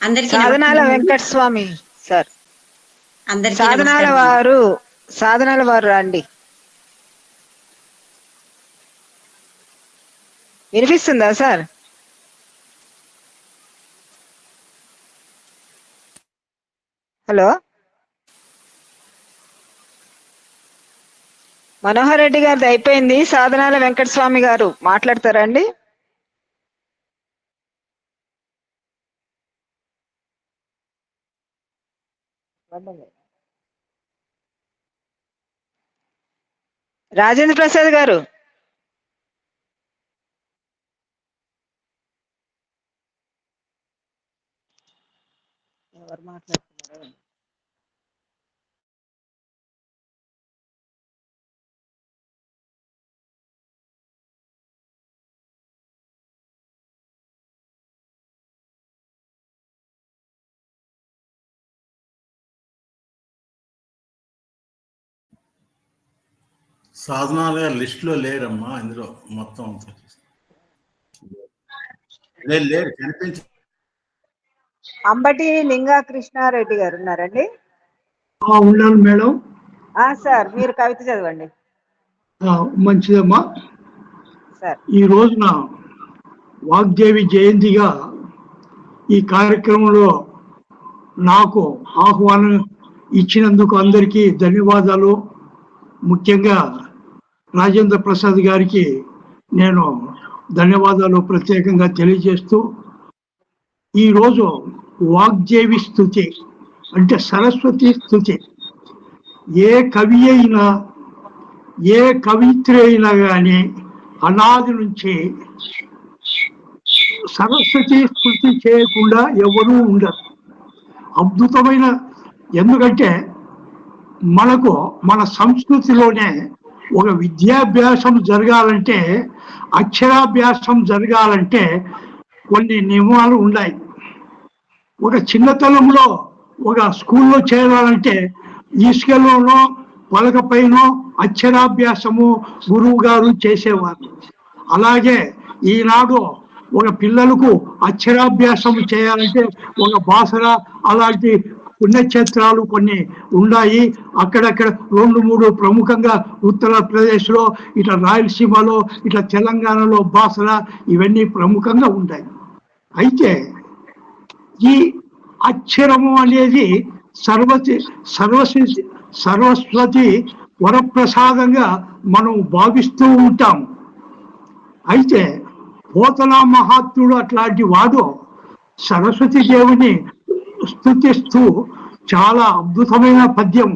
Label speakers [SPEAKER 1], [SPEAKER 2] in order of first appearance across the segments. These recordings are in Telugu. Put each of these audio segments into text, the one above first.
[SPEAKER 1] అందరికీ
[SPEAKER 2] సాధనాల
[SPEAKER 1] నమస్కారం.
[SPEAKER 2] వెంకట స్వామి సార్,
[SPEAKER 1] అందరికీ
[SPEAKER 2] సాధనాల
[SPEAKER 1] నమస్కారం.
[SPEAKER 2] వారు రండి. వినిపిస్తుందా సార్? హలో, మనోహర్ రెడ్డి గారిది అయిపోయింది. సాధనాల వెంకట స్వామి గారు మాట్లాడతారా అండి? రాజేంద్ర ప్రసాద్ గారు, ఎవరు మాట్లాడుతున్నారు?
[SPEAKER 3] సాధనాలుగా లిస్ట్ లో లేరమ్మా, ఇందులో మొత్తం లేరు, కనిపించ.
[SPEAKER 2] అంబటి లింగా కృష్ణారెడ్డి గారు ఉన్నారండి?
[SPEAKER 4] ఉన్నాను మేడం.
[SPEAKER 2] సార్, మీరు కవిత చదవండి.
[SPEAKER 4] మంచిదమ్మా.
[SPEAKER 2] సార్,
[SPEAKER 4] ఈ రోజున వాగ్దేవి జయంతిగా ఈ కార్యక్రమంలో నాకు ఆహ్వానం ఇచ్చినందుకు అందరికీ ధన్యవాదాలు. ముఖ్యంగా రాజేంద్ర ప్రసాద్ గారికి నేను ధన్యవాదాలు ప్రత్యేకంగా తెలియజేస్తూ, ఈరోజు వాగ్దేవి స్తుతి అంటే సరస్వతి స్తుతి. ఏ కవి అయినా ఏ కవిత్రి అయినా కానీ అనాది నుంచి సరస్వతి స్తుతి చేయకుండా ఎవరూ ఉండరు. అద్భుతమైన, ఎందుకంటే మనకు మన సంస్కృతిలోనే ఒక విద్యాభ్యాసం జరగాలంటే, అక్షరాభ్యాసం జరగాలంటే కొన్ని నియమాలు ఉన్నాయి. ఒక చిన్నతనంలో ఒక స్కూల్లో చేరాలంటే ఇసుకలోనో పలకపైనో అక్షరాభ్యాసము గురువు గారు చేసేవారు. అలాగే ఈనాడు ఒక పిల్లలకు అక్షరాభ్యాసం చేయాలంటే ఒక బాసర అలాంటి పుణ్యక్షేత్రాలు కొన్ని ఉన్నాయి. అక్కడక్కడ 2-3 ప్రముఖంగా ఉత్తరప్రదేశ్లో, ఇట్లా రాయలసీమలో, ఇట్లా తెలంగాణలో బాసర, ఇవన్నీ ప్రముఖంగా ఉంటాయి. అయితే ఈ అక్షరము అనేది సరస్వతి వరప్రసాదంగా మనం భావిస్తూ ఉంటాం. అయితే పోతన మహాత్ముడు అట్లాంటి వాడు సరస్వతి దేవుని స్తుతిస్తూ చాలా అద్భుతమైన పద్యం.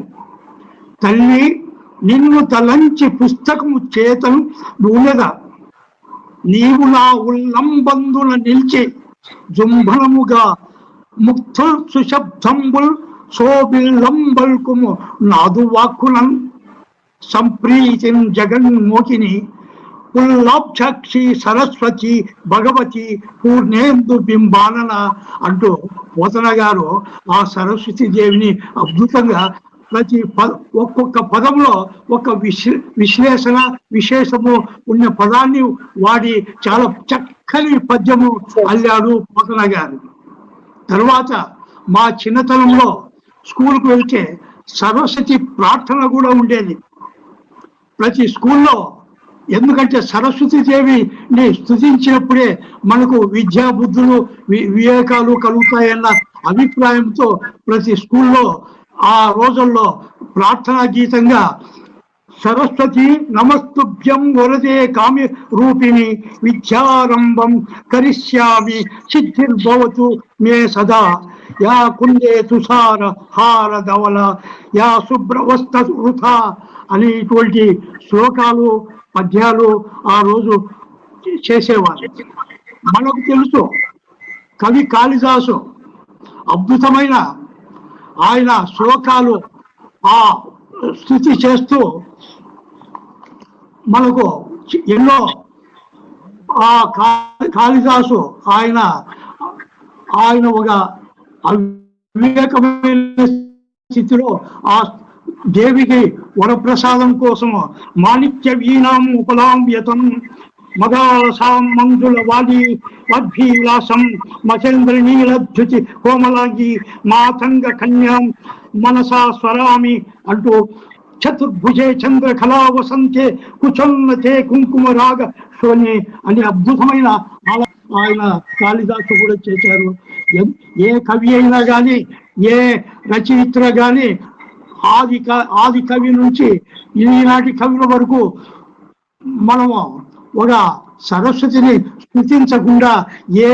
[SPEAKER 4] తల్లి నిన్ను తలంచి పుస్తకము చేతను నూనెగా, నీవు నా ఉల్లంబందున నిలిచి జుంభనముగా ముక్త సుశబ్దంబుల్ శోభిల్లంబల్కుము నాదు వాక్కునం సంప్రీతిం జగన్మోహిని పుల్లాబ్జాక్షి సరస్వతి భగవతి పూర్ణేందు బింబానన అంటూ పోతన గారు ఆ సరస్వతి దేవిని అద్భుతంగా ప్రతి ఒక్కొక్క పదంలో ఒక విశ్లేషణ విశేషము ఉన్న పదాన్ని వాడి చాలా చక్కని పద్యము అల్లాడు పోతన గారు. తర్వాత మా చిన్నతనంలో స్కూల్కి వెళ్తే సరస్వతి ప్రార్థన కూడా ఉండేది ప్రతి స్కూల్లో. ఎందుకంటే సరస్వతి దేవిని స్తుతించినప్పుడే మనకు విద్యా బుద్ధులు వివేకాలు కలుగుతాయన్న అభిప్రాయంతో ప్రతి స్కూల్లో ఆ రోజుల్లో ప్రార్థనా గీతంగా సరస్వతి నమస్తుభ్యం వరదే కామ్య రూపిణి విద్యారంభం కరిష్యామి సిద్ధిర్భవతు మే సదా యా కుండే తుషార హార ధవల యా శుభ్రవస్త వృథా అనేటువంటి శ్లోకాలు పద్యాలు ఆ రోజు చేసేవారు. మనకు తెలుసు కవి కాళిదాసు అద్భుతమైన ఆయన శ్లోకాలు ఆ స్తుతి చేస్తూ మనకు ఎన్నో ఆ కాళిదాసు ఆయన ఒక అవివేకమైన స్థితిలో ఆ దేవికి వరప్రసాదం కోసము మాణిక్య వీణాం ఉపలాంబ్యతం మదాసాం మంజుల వాలి వద్భీలాసం మచేంద్ర నీలద్యుతి కోమలాంగి మాతంగ కన్యాం మనసా స్వరామి అంటూ చతుర్భుజే చంద్ర కళా వసంతే కుచోన్నతే కుంకుమ రాగ శోనే అనే అద్భుతమైన ఆయన కాళిదాసు కూడా చేశారు. ఏ కవి అయినా కానీ, ఏ రచయిత్ర కానీ ఆది కవి నుంచి ఈనాటి కవుల వరకు మనము ఒక సరస్వతిని స్తుతించకుండా ఏ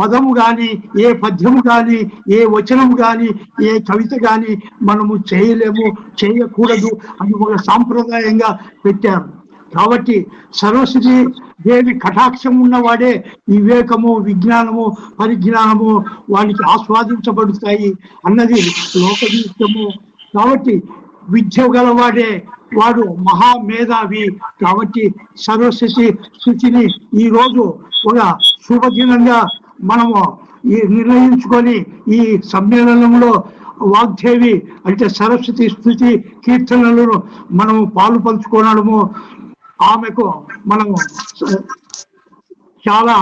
[SPEAKER 4] పదము గాని, ఏ పద్యము గాని, ఏ వచనము గాని, ఏ కవిత గాని మనము చేయలేము, చేయకూడదు అని ఒక సాంప్రదాయంగా పెట్టారు. కాబట్టి సరస్వతి దేవి కటాక్షం ఉన్నవాడే వివేకము, విజ్ఞానము, పరిజ్ఞానము వానికి ఆస్వాదించబడుతాయి అన్నది లోకవిత్తము. కాబట్టి విద్య గలవాడే వాడు మహామేధావి. కాబట్టి సరస్వతి స్థుతిని ఈ రోజు ఒక శుభదినంగా మనము నిర్ణయించుకొని ఈ సమ్మేళనంలో వాగ్దేవి అంటే సరస్వతి స్థుతి కీర్తనలను మనము పాలు పంచుకోవడము, ఆమెకు మనము చాలా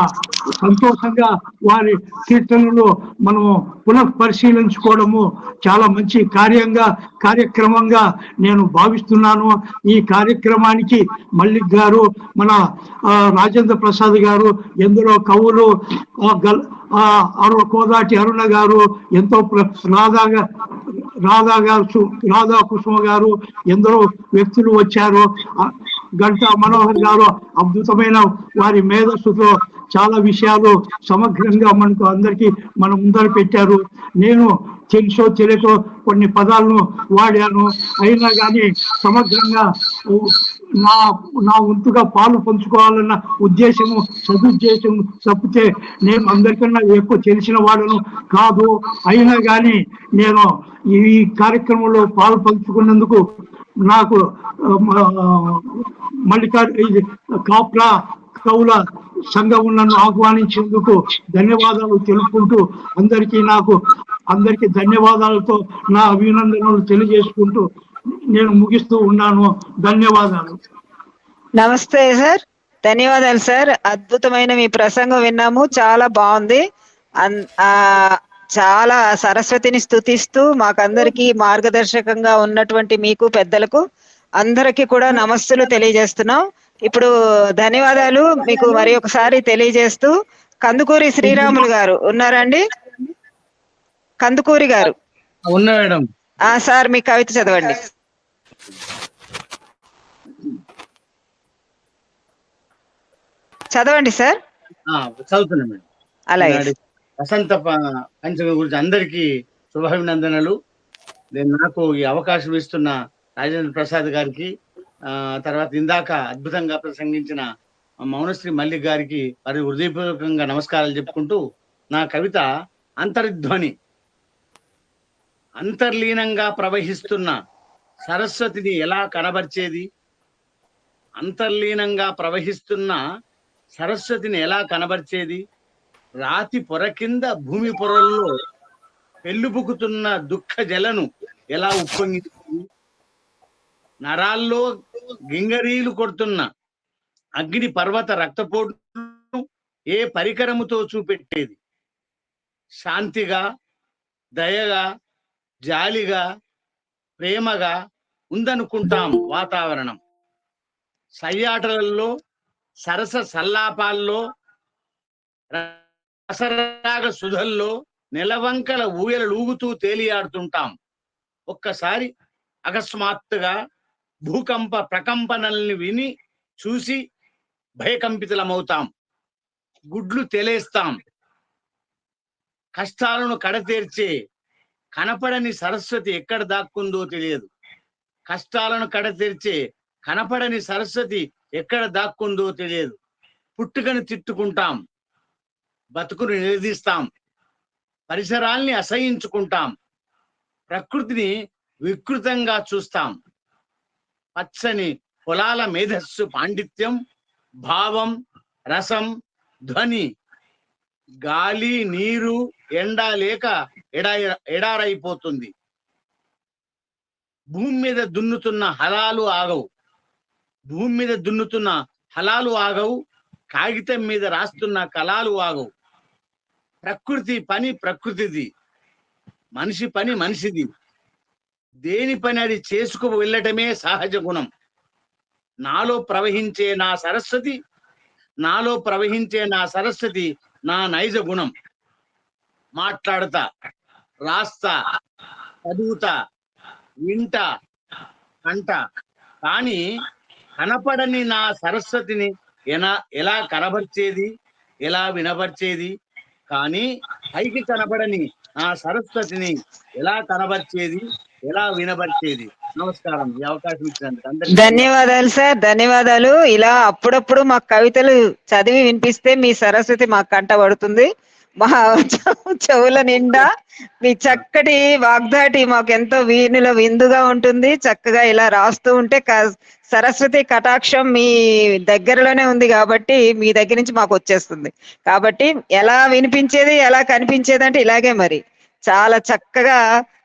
[SPEAKER 4] సంతోషంగా వారి కీర్తనలు మనము పునఃపరిశీలించుకోవడము చాలా మంచి కార్యక్రమంగా నేను భావిస్తున్నాను. ఈ కార్యక్రమానికి మల్లిక్ గారు, మన రాజేంద్ర ప్రసాద్ గారు, ఎందరో కవులు, కోదాటి అరుణ గారు, ఎంతో రాధా కుసుమ గారు, ఎందరో వ్యక్తులు వచ్చారు. గంటా మనోహర్ గారు అద్భుతమైన వారి మేధస్సుతో చాలా విషయాలు సమగ్రంగా అందరికీ మన ముందర పెట్టారు. నేను తెలుసో తెలియకో కొన్ని పదాలను వాడాను, అయినా కానీ సమగ్రంగా నా వంతుగా పాలు పంచుకోవాలన్న ఉద్దేశము, సదుద్దేశం తప్పితే నేను అందరికన్నా ఎక్కువ తెలిసిన వాడను కాదు. అయినా కానీ నేను ఈ కార్యక్రమంలో పాలు పంచుకున్నందుకు నాకు కాప్రా కవుల సంఘం నన్ను ఆహ్వానించేందుకు ధన్యవాదాలు తెలుపుకుంటూ అందరికీ ధన్యవాదాలతో నా అభినందనలు తెలియజేసుకుంటూ నేను ముగిస్తూ ఉన్నాను. ధన్యవాదాలు.
[SPEAKER 2] నమస్తే సార్, ధన్యవాదాలు సార్. అద్భుతమైన మీ ప్రసంగం విన్నాము, చాలా బాగుంది. చాలా సరస్వతిని స్తుతిస్తూ మాకందరికి మార్గదర్శకంగా ఉన్నటువంటి మీకు పెద్దలకు అందరికి కూడా నమస్సులు తెలియజేస్తున్నాం. ఇప్పుడు ధన్యవాదాలు మీకు మరి ఒకసారి తెలియజేస్తూ కందుకూరి శ్రీరాములు గారు ఉన్నారండి? కందుకూరి గారు
[SPEAKER 1] మేడం.
[SPEAKER 2] సార్ మీ కవిత చదవండి. చదవండి సార్.
[SPEAKER 1] చదువుతున్నా మేడం.
[SPEAKER 2] అలాగే.
[SPEAKER 1] వసంత పంచమి గురించి అందరికీ శుభాభినందనలు. నాకు ఈ అవకాశం ఇస్తున్న రాజేంద్ర ప్రసాద్ గారికి, తర్వాత ఇందాక అద్భుతంగా ప్రసంగించిన మౌనశ్రీ మల్లిక్ గారికి మరి హృదయపూర్వకంగా నమస్కారాలు చెప్పుకుంటూ, నా కవిత అంతర్ధ్వని. అంతర్లీనంగా ప్రవహిస్తున్న సరస్వతిని ఎలా కనబర్చేది? అంతర్లీనంగా ప్రవహిస్తున్న సరస్వతిని ఎలా కనబర్చేది? రాతి పొర కింద భూమి పొరల్లో పెళ్ళుబుకుతున్న దుఃఖ జలను ఎలా ఉప్పొంగించింది? నరాల్లో గింగరీలు కొడుతున్న అగ్ని పర్వత రక్తపోటును ఏ పరికరముతో చూపెట్టేది? శాంతిగా, దయగా, జాలిగా, ప్రేమగా ఉందనుకుంటాం వాతావరణం. సయ్యాటలలో, సరస సల్లాపాల్లో, రసరాగ సుధల్లో నెలవంకల ఊయలూగుతూ తేలియాడుతుంటాం. ఒక్కసారి అకస్మాత్తుగా భూకంప ప్రకంపనల్ని విని చూసి భయకంపితులమవుతాం. గుడ్లు తెలిస్తాం. కష్టాలను కడతీర్చే కనపడని సరస్వతి ఎక్కడ దాక్కుందో తెలియదు. కష్టాలను కడతీర్చే కనపడని సరస్వతి ఎక్కడ దాక్కుందో తెలియదు. పుట్టుకను తిట్టుకుంటాం, బతుకును నిలదీస్తాం, పరిసరాల్ని అసహించుకుంటాం, ప్రకృతిని వికృతంగా చూస్తాం. పచ్చని పొలాల మేధస్సు పాండిత్యం, భావం, రసం, ధ్వని, గాలి, నీరు, ఎండ లేక ఎడారైపోతుంది. భూమి మీద దున్నుతున్న హలాలు ఆగవు. కాగితం మీద రాస్తున్న కళలు వాగవు. ప్రకృతి పని ప్రకృతిది, మనిషి పని మనిషిది. దేని పని అది చేసుకు వెళ్ళటమే సహజ గుణం. నాలో ప్రవహించే నా సరస్వతి, నాలో ప్రవహించే నా సరస్వతి నా నైజ గుణం. మాట్లాడతా, రాస్తా, చదువుతా, వింటా, కంట, కానీ కనపడని నా సరస్వతిని ఎలా కనబర్చేది, ఎలా వినబర్చేది? కానీ పైకి కనబడని నా సరస్వతిని ఎలా కనబర్చేది, ఎలా వినబర్చేది? నమస్కారం. ఈ అవకాశం ఇచ్చినందుకు అందరికీ
[SPEAKER 2] ధన్యవాదాలు సార్, ధన్యవాదాలు. ఇలా అప్పుడప్పుడు మా కవితలు చదివి వినిపిస్తే మీ సరస్వతి మాకు కంటబడుతుంది. మా చెవుల నిండా మీ చక్కటి వాగ్దాటి మాకు ఎంతో వీణుల విందుగా ఉంటుంది. చక్కగా ఇలా రాస్తూ ఉంటే సరస్వతి కటాక్షం మీ దగ్గరలోనే ఉంది కాబట్టి మీ దగ్గర నుంచి మాకు వచ్చేస్తుంది. కాబట్టి ఎలా వినిపించేది, ఎలా కనిపించేది అంటే ఇలాగే. మరి చాలా చక్కగా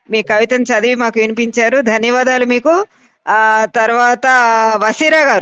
[SPEAKER 2] మీ కవితను చదివి మాకు వినిపించారు. ధన్యవాదాలు మీకు. తర్వాత వసీరా గారు.